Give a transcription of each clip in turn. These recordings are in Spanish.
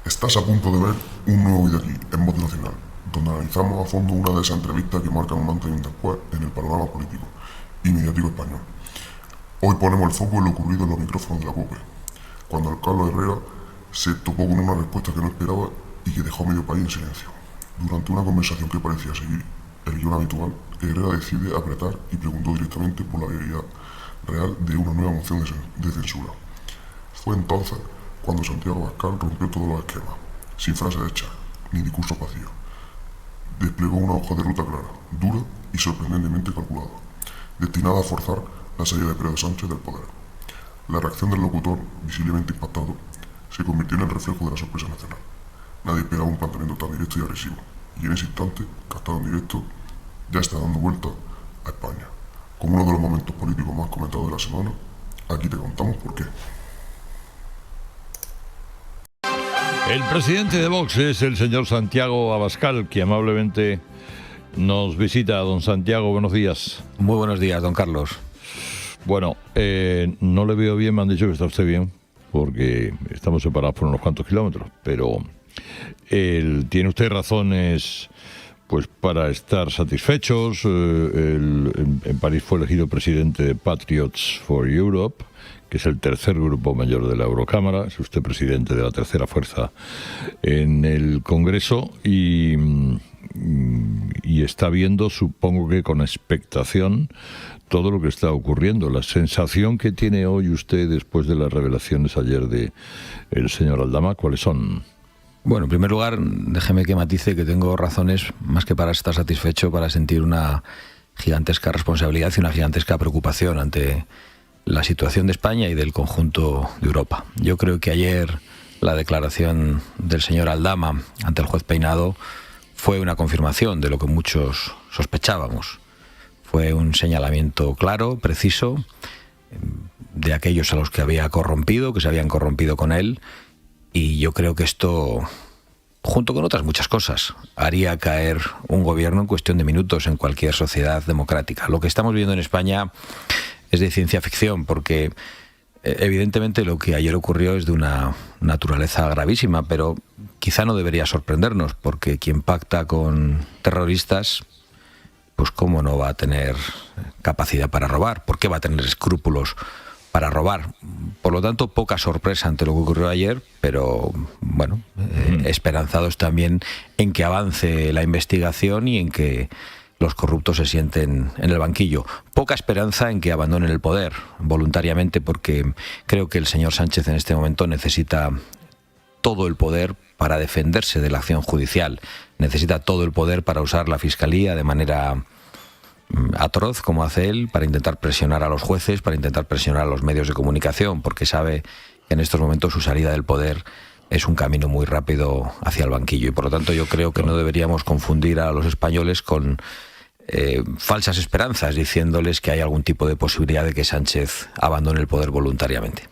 Estás a punto de ver un nuevo vídeo aquí, en Voz Nacional, donde analizamos a fondo una de esas entrevistas que marcan un antes y un después en el panorama político y mediático español. Hoy ponemos el foco en lo ocurrido en los micrófonos de la COPE, cuando el Carlos Herrera se topó con una respuesta que no esperaba y que dejó a medio país en silencio. Durante una conversación que parecía seguir el guión habitual, Herrera decide apretar y preguntó directamente por la viabilidad real de una nueva moción de censura. Fue entonces cuando Santiago Abascal rompió todos los esquemas, sin frases hechas, ni discursos vacíos. Desplegó una hoja de ruta clara, dura y sorprendentemente calculada, destinada a forzar la salida de Pedro Sánchez del poder. La reacción del locutor, visiblemente impactado, se convirtió en el reflejo de la sorpresa nacional. Nadie esperaba un planteamiento tan directo y agresivo, y en ese instante, captado en directo, ya está dando vuelta a España. Como uno de los momentos políticos más comentados de la semana, aquí te contamos por qué. El presidente de Vox es el señor Santiago Abascal, que amablemente nos visita. Don Santiago, buenos días. Muy buenos días, don Carlos. Bueno, no le veo bien, me han dicho que está usted bien, porque estamos separados por unos cuantos kilómetros, pero tiene usted razones pues para estar satisfechos. En París fue elegido presidente de Patriots for Europe, que es el tercer grupo mayor de la Eurocámara. Es usted presidente de la tercera fuerza en el Congreso y está viendo, supongo que con expectación, todo lo que está ocurriendo. La sensación que tiene hoy usted después de las revelaciones ayer de el señor Aldama, ¿cuáles son? Bueno, en primer lugar, déjeme que matice que tengo razones más que para estar satisfecho, para sentir una gigantesca responsabilidad y una gigantesca preocupación ante la situación de España y del conjunto de Europa. Yo creo que ayer la declaración del señor Aldama ante el juez Peinado fue una confirmación de lo que muchos sospechábamos. Fue un señalamiento claro, preciso, de aquellos a los que había corrompido, que se habían corrompido con él, y yo creo que esto, junto con otras muchas cosas, haría caer un gobierno en cuestión de minutos en cualquier sociedad democrática. Lo que estamos viendo en España es de ciencia ficción, porque evidentemente lo que ayer ocurrió es de una naturaleza gravísima, pero quizá no debería sorprendernos, porque quien pacta con terroristas, pues cómo no va a tener capacidad para robar, por qué va a tener escrúpulos para robar. Por lo tanto, poca sorpresa ante lo que ocurrió ayer, pero bueno, esperanzados también en que avance la investigación y en que los corruptos se sienten en el banquillo. Poca esperanza en que abandonen el poder voluntariamente, porque creo que el señor Sánchez en este momento necesita todo el poder para defenderse de la acción judicial. Necesita todo el poder para usar la Fiscalía de manera atroz, como hace él, para intentar presionar a los jueces, para intentar presionar a los medios de comunicación, porque sabe que en estos momentos su salida del poder es un camino muy rápido hacia el banquillo. Y por lo tanto yo creo que no deberíamos confundir a los españoles con falsas esperanzas, diciéndoles que hay algún tipo de posibilidad de que Sánchez abandone el poder voluntariamente.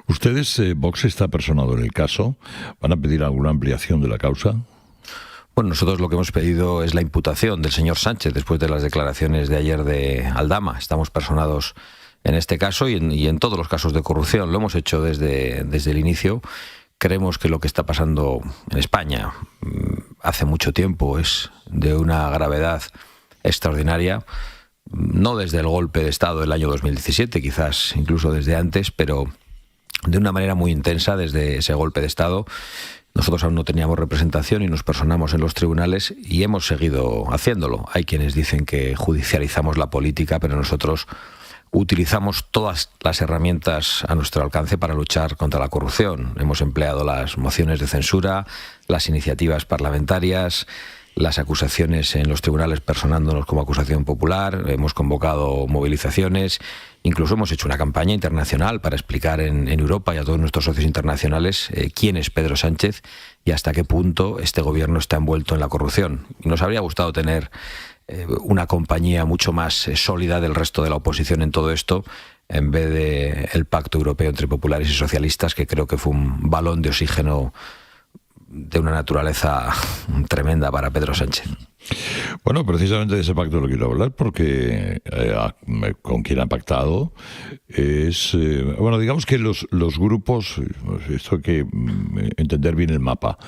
¿Ustedes, Vox está personado en el caso? ¿Van a pedir alguna ampliación de la causa? Bueno, nosotros lo que hemos pedido es la imputación del señor Sánchez después de las declaraciones de ayer de Aldama. Estamos personados en este caso y en todos los casos de corrupción. Lo hemos hecho desde el inicio. Creemos que lo que está pasando en España hace mucho tiempo es de una gravedad extraordinaria, no desde el golpe de Estado del año 2017, quizás incluso desde antes, pero de una manera muy intensa desde ese golpe de Estado. Nosotros aún no teníamos representación y nos personamos en los tribunales y hemos seguido haciéndolo. Hay quienes dicen que judicializamos la política, pero nosotros utilizamos todas las herramientas a nuestro alcance para luchar contra la corrupción. Hemos empleado las mociones de censura, las iniciativas parlamentarias, las acusaciones en los tribunales personándonos como acusación popular, hemos convocado movilizaciones, incluso hemos hecho una campaña internacional para explicar en Europa y a todos nuestros socios internacionales quién es Pedro Sánchez y hasta qué punto este gobierno está envuelto en la corrupción. Y nos habría gustado tener una compañía mucho más sólida del resto de la oposición en todo esto, en vez de el pacto europeo entre populares y socialistas, que creo que fue un balón de oxígeno de una naturaleza tremenda para Pedro Sánchez. Bueno, precisamente de ese pacto lo quiero hablar porque con quien ha pactado es... bueno, digamos que los grupos, esto hay que entender bien el mapa.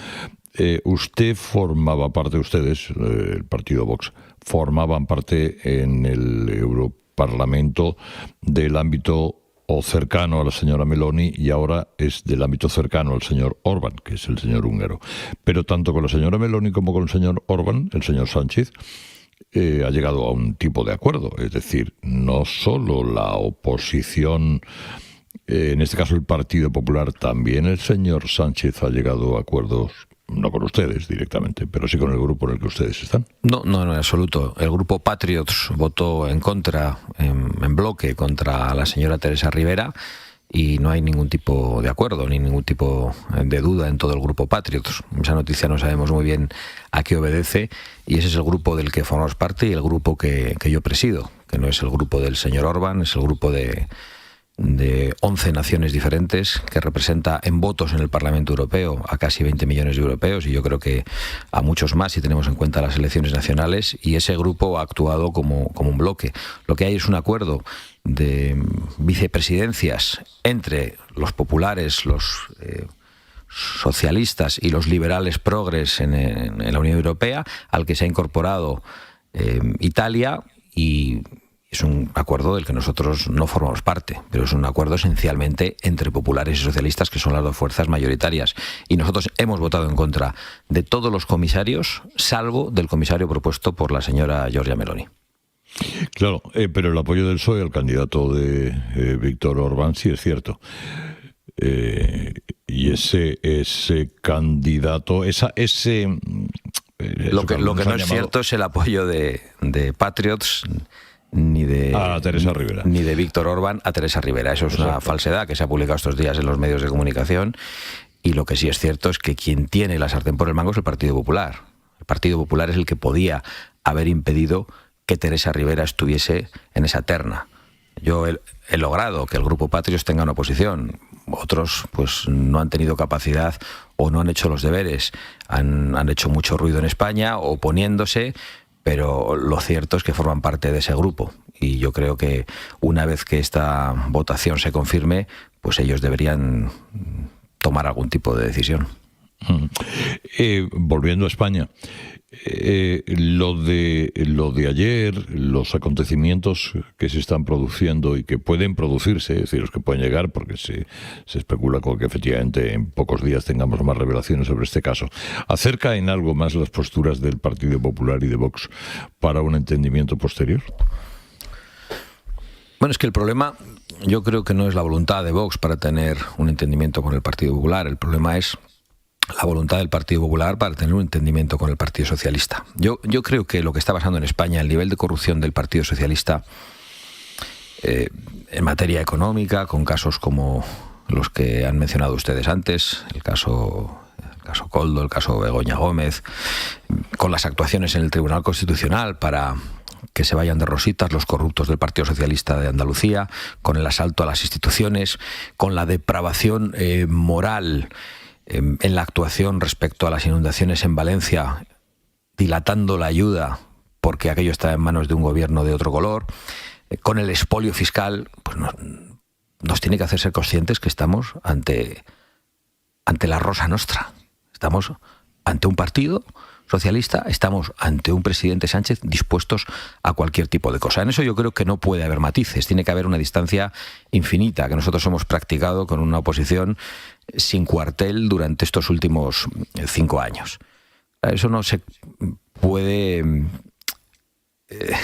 Usted formaba parte, ustedes, el partido Vox, formaban parte en el Europarlamento del ámbito o cercano a la señora Meloni, y ahora es del ámbito cercano al señor Orbán, que es el señor húngaro. Pero tanto con la señora Meloni como con el señor Orbán, el señor Sánchez, ha llegado a un tipo de acuerdo. Es decir, no solo la oposición, en este caso el Partido Popular, también el señor Sánchez ha llegado a acuerdos, no con ustedes directamente, pero sí con el grupo en el que ustedes están. No, en absoluto. El grupo Patriots votó en contra, en bloque, contra la señora Teresa Rivera, y no hay ningún tipo de acuerdo, ni ningún tipo de duda en todo el grupo Patriots. Esa noticia no sabemos muy bien a qué obedece, y ese es el grupo del que formamos parte y el grupo que yo presido, que no es el grupo del señor Orbán, es el grupo de 11 naciones diferentes, que representa en votos en el Parlamento Europeo a casi 20 millones de europeos, y yo creo que a muchos más si tenemos en cuenta las elecciones nacionales, y ese grupo ha actuado como un bloque. Lo que hay es un acuerdo de vicepresidencias entre los populares, los socialistas y los liberales progres en la Unión Europea, al que se ha incorporado Italia, y es un acuerdo del que nosotros no formamos parte, pero es un acuerdo esencialmente entre populares y socialistas, que son las dos fuerzas mayoritarias. Y nosotros hemos votado en contra de todos los comisarios, salvo del comisario propuesto por la señora Giorgia Meloni. Claro, pero el apoyo del PSOE al candidato de Víctor Orbán sí es cierto. Y ese candidato, lo que no es cierto es el apoyo de Patriots, ni de Teresa Rivera, ni de Víctor Orbán a Teresa Rivera. Eso es una falsedad que se ha publicado estos días en los medios de comunicación, y lo que sí es cierto es que quien tiene la sartén por el mango es el Partido Popular. El Partido Popular es el que podía haber impedido que Teresa Rivera estuviese en esa terna. Yo he logrado que el grupo Patriots tenga una oposición. Otros pues no han tenido capacidad o no han hecho los deberes. Han hecho mucho ruido en España oponiéndose, pero lo cierto es que forman parte de ese grupo, y yo creo que una vez que esta votación se confirme, pues ellos deberían tomar algún tipo de decisión. Volviendo a España, lo de ayer, los acontecimientos que se están produciendo y que pueden producirse, es decir, los que pueden llegar, porque se especula con que efectivamente en pocos días tengamos más revelaciones sobre este caso, ¿acerca en algo más las posturas del Partido Popular y de Vox para un entendimiento posterior? Bueno, es que el problema, yo creo que no es la voluntad de Vox para tener un entendimiento con el Partido Popular. El problema es la voluntad del Partido Popular para tener un entendimiento con el Partido Socialista. Yo creo que lo que está pasando en España, el nivel de corrupción del Partido Socialista en materia económica, con casos como los que han mencionado ustedes antes, el caso Koldo, el caso Begoña Gómez, con las actuaciones en el Tribunal Constitucional para que se vayan de rositas los corruptos del Partido Socialista de Andalucía, con el asalto a las instituciones, con la depravación moral en la actuación respecto a las inundaciones en Valencia, dilatando la ayuda porque aquello está en manos de un gobierno de otro color, con el expolio fiscal, pues nos tiene que hacer ser conscientes que estamos ante la Rosa Nostra. Estamos ante un partido socialista, estamos ante un presidente Sánchez dispuestos a cualquier tipo de cosa. En eso yo creo que no puede haber matices, tiene que haber una distancia infinita que nosotros hemos practicado con una oposición sin cuartel durante estos últimos 5 años. Eso no se puede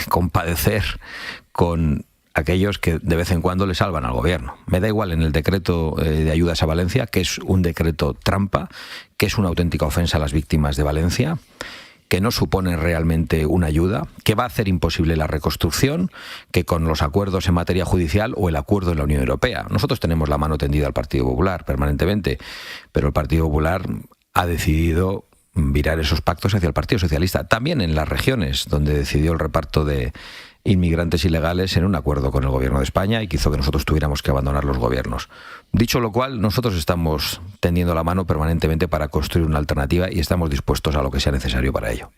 compadecer con aquellos que de vez en cuando le salvan al gobierno. Me da igual en el decreto de ayudas a Valencia, que es un decreto trampa, que es una auténtica ofensa a las víctimas de Valencia, que no supone realmente una ayuda, que va a hacer imposible la reconstrucción, que con los acuerdos en materia judicial o el acuerdo en la Unión Europea. Nosotros tenemos la mano tendida al Partido Popular permanentemente, pero el Partido Popular ha decidido virar esos pactos hacia el Partido Socialista, también en las regiones donde decidió el reparto de inmigrantes ilegales en un acuerdo con el gobierno de España y que hizo que nosotros tuviéramos que abandonar los gobiernos. Dicho lo cual, nosotros estamos tendiendo la mano permanentemente para construir una alternativa y estamos dispuestos a lo que sea necesario para ello.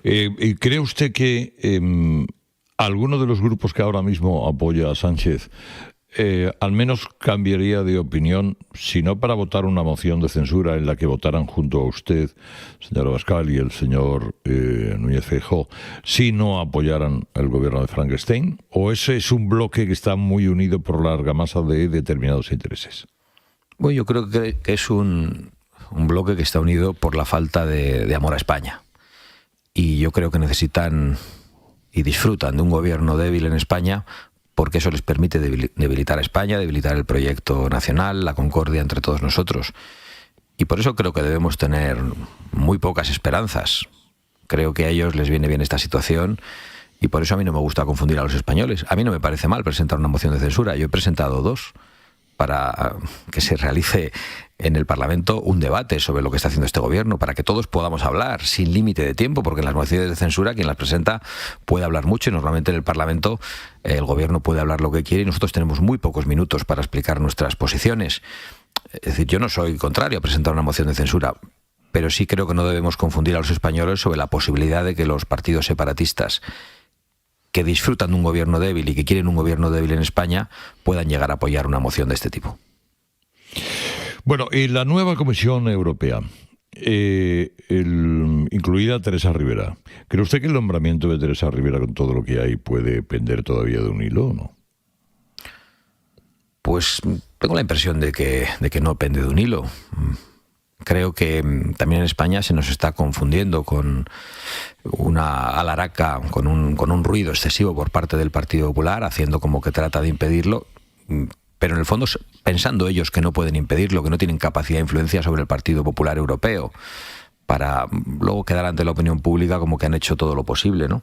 ¿Cree usted que alguno de los grupos que ahora mismo apoya a Sánchez al menos cambiaría de opinión, si no para votar una moción de censura en la que votaran junto a usted, señor Abascal, y el señor Núñez Feijóo, si no apoyaran el gobierno de Frankenstein? ¿O ese es un bloque que está muy unido por la argamasa de determinados intereses? Bueno, yo creo que es un bloque que está unido por la falta de amor a España. Y yo creo que necesitan y disfrutan de un gobierno débil en España, porque eso les permite debilitar a España, debilitar el proyecto nacional, la concordia entre todos nosotros. Y por eso creo que debemos tener muy pocas esperanzas. Creo que a ellos les viene bien esta situación y por eso a mí no me gusta confundir a los españoles. A mí no me parece mal presentar una moción de censura. Yo he presentado 2 para que se realice en el Parlamento un debate sobre lo que está haciendo este gobierno, para que todos podamos hablar sin límite de tiempo, porque en las mociones de censura quien las presenta puede hablar mucho y normalmente en el Parlamento el gobierno puede hablar lo que quiere y nosotros tenemos muy pocos minutos para explicar nuestras posiciones. Es decir, yo no soy contrario a presentar una moción de censura, pero sí creo que no debemos confundir a los españoles sobre la posibilidad de que los partidos separatistas que disfrutan de un gobierno débil y que quieren un gobierno débil en España puedan llegar a apoyar una moción de este tipo. Bueno, y la nueva Comisión Europea, incluida Teresa Rivera, ¿cree usted que el nombramiento de Teresa Rivera, con todo lo que hay, puede pender todavía de un hilo o no? Pues tengo la impresión de que no pende de un hilo. Creo que también en España se nos está confundiendo con una alaraca, con un ruido excesivo por parte del Partido Popular, haciendo como que trata de impedirlo, pero en el fondo pensando ellos que no pueden impedirlo, que no tienen capacidad de influencia sobre el Partido Popular Europeo, para luego quedar ante la opinión pública como que han hecho todo lo posible, ¿no?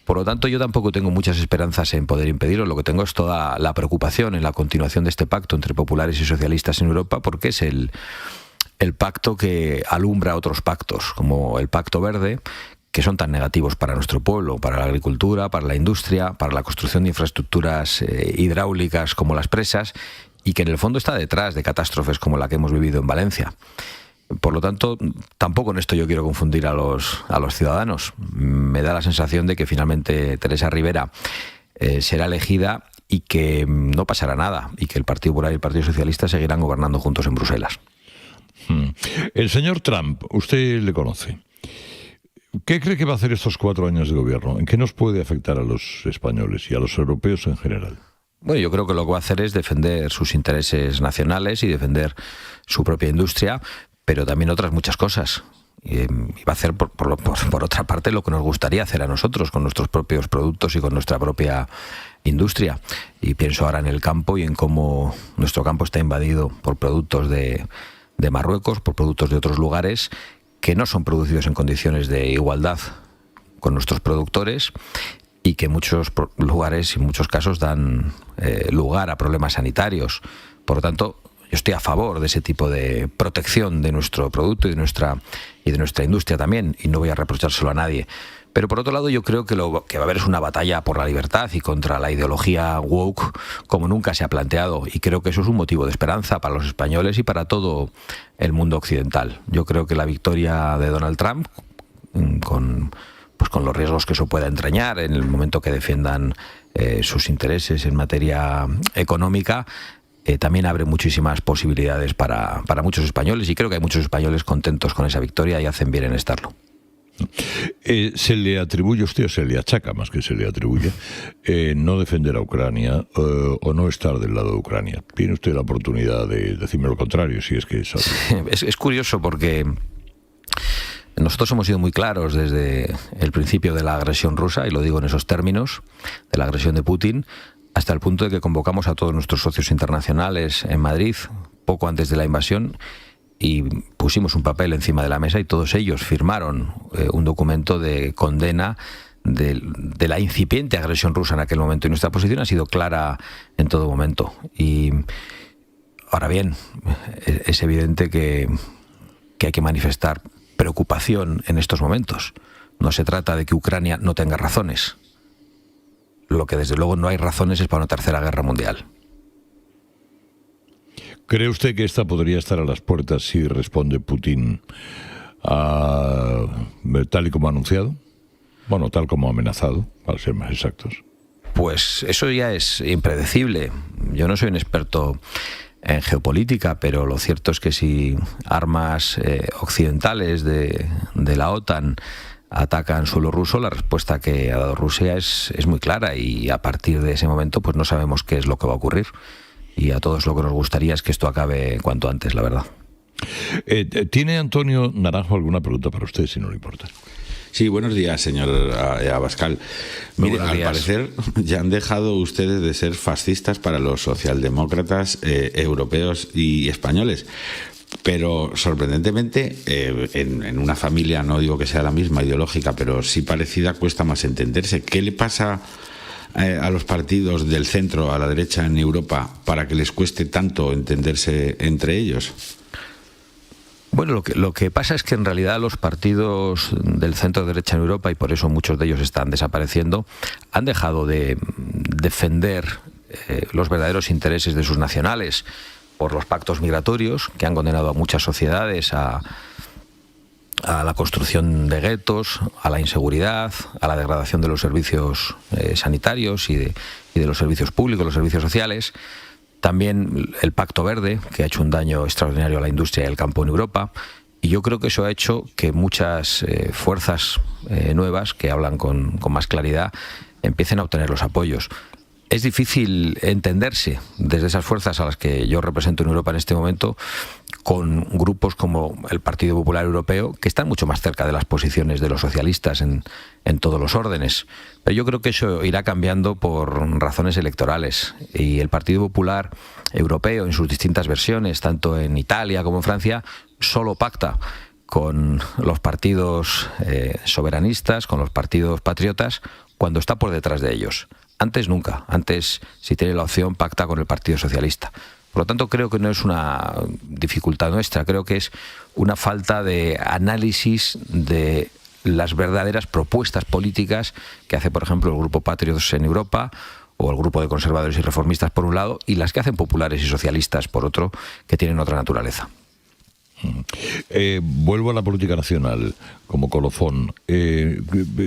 Por lo tanto, yo tampoco tengo muchas esperanzas en poder impedirlo. Lo que tengo es toda la preocupación en la continuación de este pacto entre populares y socialistas en Europa, porque es el pacto que alumbra otros pactos, como el Pacto Verde, que son tan negativos para nuestro pueblo, para la agricultura, para la industria, para la construcción de infraestructuras hidráulicas como las presas, y que en el fondo está detrás de catástrofes como la que hemos vivido en Valencia. Por lo tanto, tampoco en esto yo quiero confundir a los ciudadanos. Me da la sensación de que finalmente Teresa Rivera será elegida y que no pasará nada, y que el Partido Popular y el Partido Socialista seguirán gobernando juntos en Bruselas. El señor Trump, usted le conoce. ¿Qué cree que va a hacer estos 4 años de gobierno? ¿En qué nos puede afectar a los españoles y a los europeos en general? Bueno, yo creo que lo que va a hacer es defender sus intereses nacionales y defender su propia industria, pero también otras muchas cosas. Y va a hacer, por otra parte, lo que nos gustaría hacer a nosotros, con nuestros propios productos y con nuestra propia industria. Y pienso ahora en el campo y en cómo nuestro campo está invadido por productos de Marruecos, por productos de otros lugares que no son producidos en condiciones de igualdad con nuestros productores y que en muchos lugares y en muchos casos dan lugar a problemas sanitarios. Por lo tanto, yo estoy a favor de ese tipo de protección de nuestro producto y de nuestra industria también, y no voy a reprochárselo a nadie. Pero por otro lado, yo creo que lo que va a haber es una batalla por la libertad y contra la ideología woke como nunca se ha planteado, y creo que eso es un motivo de esperanza para los españoles y para todo el mundo occidental. Yo creo que la victoria de Donald Trump, con los riesgos que eso pueda entrañar en el momento que defiendan sus intereses en materia económica, también abre muchísimas posibilidades para muchos españoles, y creo que hay muchos españoles contentos con esa victoria y hacen bien en estarlo. Se le atribuye a usted, o se le achaca más que se le atribuye, no defender a Ucrania o no estar del lado de Ucrania. Tiene usted la oportunidad de decirme lo contrario, si es que es así. Es curioso porque nosotros hemos sido muy claros desde el principio de la agresión rusa, y lo digo en esos términos, de la agresión de Putin, hasta el punto de que convocamos a todos nuestros socios internacionales en Madrid poco antes de la invasión y pusimos un papel encima de la mesa y todos ellos firmaron un documento de condena de la incipiente agresión rusa en aquel momento, y nuestra posición ha sido clara en todo momento. Y ahora bien, es evidente que hay que manifestar preocupación en estos momentos. No se trata de que Ucrania no tenga razones. Lo que desde luego no hay razones es para una tercera guerra mundial. ¿Cree usted que esta podría estar a las puertas si responde Putin tal y como ha anunciado? Bueno, tal como ha amenazado, para ser más exactos. Pues eso ya es impredecible. Yo no soy un experto en geopolítica, pero lo cierto es que si armas occidentales de la OTAN atacan suelo ruso, la respuesta que ha dado Rusia es muy clara, y a partir de ese momento pues no sabemos qué es lo que va a ocurrir, y a todos lo que nos gustaría es que esto acabe cuanto antes, la verdad. ¿Tiene Antonio Naranjo alguna pregunta para usted, si no le importa? Sí, buenos días, señor Abascal. Mire, al parecer ya han dejado ustedes de ser fascistas para los socialdemócratas europeos y españoles. Pero sorprendentemente, en una familia, no digo que sea la misma ideológica, pero sí parecida, cuesta más entenderse. ¿Qué le pasa a los partidos del centro a la derecha en Europa para que les cueste tanto entenderse entre ellos? Bueno, lo que pasa es que en realidad los partidos del centro derecha en Europa, y por eso muchos de ellos están desapareciendo, han dejado de defender los verdaderos intereses de sus nacionales por los pactos migratorios que han condenado a muchas sociedades a la construcción de guetos, a la inseguridad, a la degradación de los servicios sanitarios y de los servicios públicos, los servicios sociales. También el Pacto Verde, que ha hecho un daño extraordinario a la industria y al campo en Europa. Y yo creo que eso ha hecho que muchas fuerzas nuevas, que hablan con más claridad, empiecen a obtener los apoyos. Es difícil entenderse desde esas fuerzas a las que yo represento en Europa en este momento con grupos como el Partido Popular Europeo, que están mucho más cerca de las posiciones de los socialistas en todos los órdenes. Pero yo creo que eso irá cambiando por razones electorales, y el Partido Popular Europeo, en sus distintas versiones, tanto en Italia como en Francia, solo pacta con los partidos soberanistas, con los partidos patriotas, cuando está por detrás de ellos. Antes nunca. Antes, si tiene la opción, pacta con el Partido Socialista. Por lo tanto, creo que no es una dificultad nuestra, creo que es una falta de análisis de las verdaderas propuestas políticas que hace, por ejemplo, el Grupo Patriots en Europa, o el Grupo de Conservadores y Reformistas por un lado, y las que hacen populares y socialistas por otro, que tienen otra naturaleza. Vuelvo a la política nacional como colofón.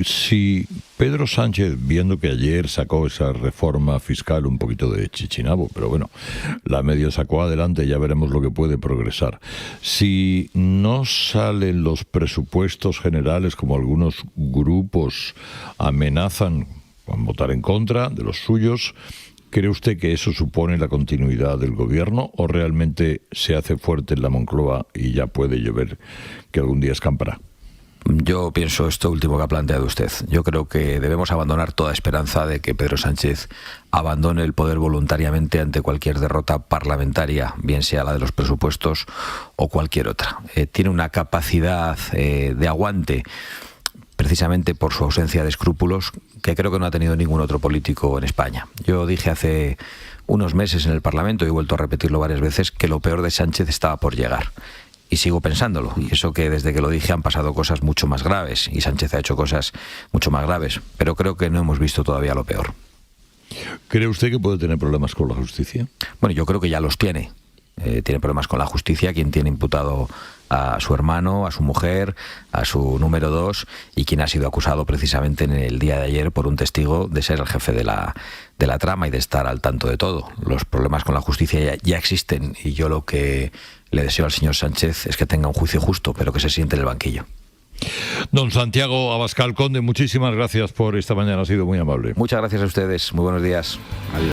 Si Pedro Sánchez, viendo que ayer sacó esa reforma fiscal un poquito de chichinabo, pero bueno, la medio sacó adelante, ya veremos lo que puede progresar. Si no salen los presupuestos generales, como algunos grupos amenazan con votar en contra de los suyos, ¿cree usted que eso supone la continuidad del gobierno, o realmente se hace fuerte en la Moncloa y ya puede llover que algún día escampará? Yo pienso esto último que ha planteado usted. Yo creo que debemos abandonar toda esperanza de que Pedro Sánchez abandone el poder voluntariamente ante cualquier derrota parlamentaria, bien sea la de los presupuestos o cualquier otra. Tiene una capacidad de aguante, precisamente por su ausencia de escrúpulos, que creo que no ha tenido ningún otro político en España. Yo dije hace unos meses en el Parlamento, y he vuelto a repetirlo varias veces, que lo peor de Sánchez estaba por llegar. Y sigo pensándolo. Y eso que desde que lo dije han pasado cosas mucho más graves, y Sánchez ha hecho cosas mucho más graves. Pero creo que no hemos visto todavía lo peor. ¿Cree usted que puede tener problemas con la justicia? Bueno, yo creo que ya los tiene. Tiene problemas con la justicia, quien tiene imputado a su hermano, a su mujer, a su número 2, y quien ha sido acusado precisamente en el día de ayer por un testigo de ser el jefe de la trama y de estar al tanto de todo. Los problemas con la justicia ya existen, y yo lo que le deseo al señor Sánchez es que tenga un juicio justo, pero que se siente en el banquillo. Don Santiago Abascal Conde, muchísimas gracias por esta mañana, ha sido muy amable. Muchas gracias a ustedes, muy buenos días. Adiós.